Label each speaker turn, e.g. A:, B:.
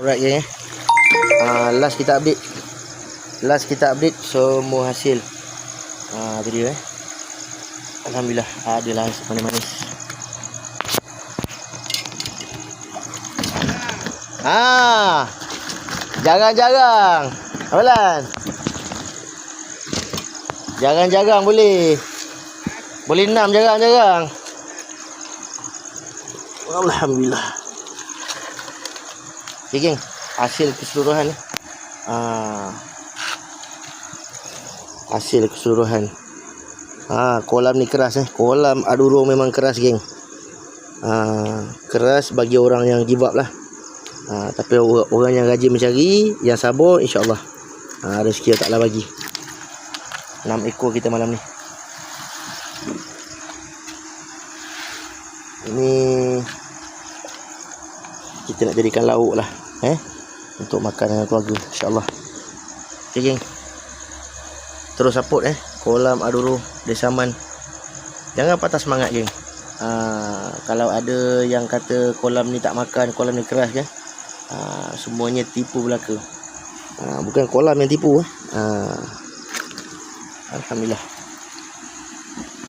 A: Alright geng. Last kita update semua hasil. Tu dia Alhamdulillah adalah manis-manis. Jarang-jarang Awalan. Jarang-jarang boleh 6 jarang-jarang. Alhamdulillah. Okay geng, hasil keseluruhan kolam ni keras kolam Aduro memang keras geng. Keras bagi orang yang give up lah. Tapi orang yang rajin mencari, yang sabar, insyaAllah rezeki taklah bagi. 6 ekor kita malam ni. Ini kita nak jadikan lauk lah untuk makan dengan keluarga, insyaAllah. Okay geng, terus support kolam Aduro Desaman. Jangan patah semangat geng. Kalau ada yang kata kolam ni tak makan, kolam ni keras kan, semuanya tipu belaka. Bukan kolam yang tipu. Alhamdulillah.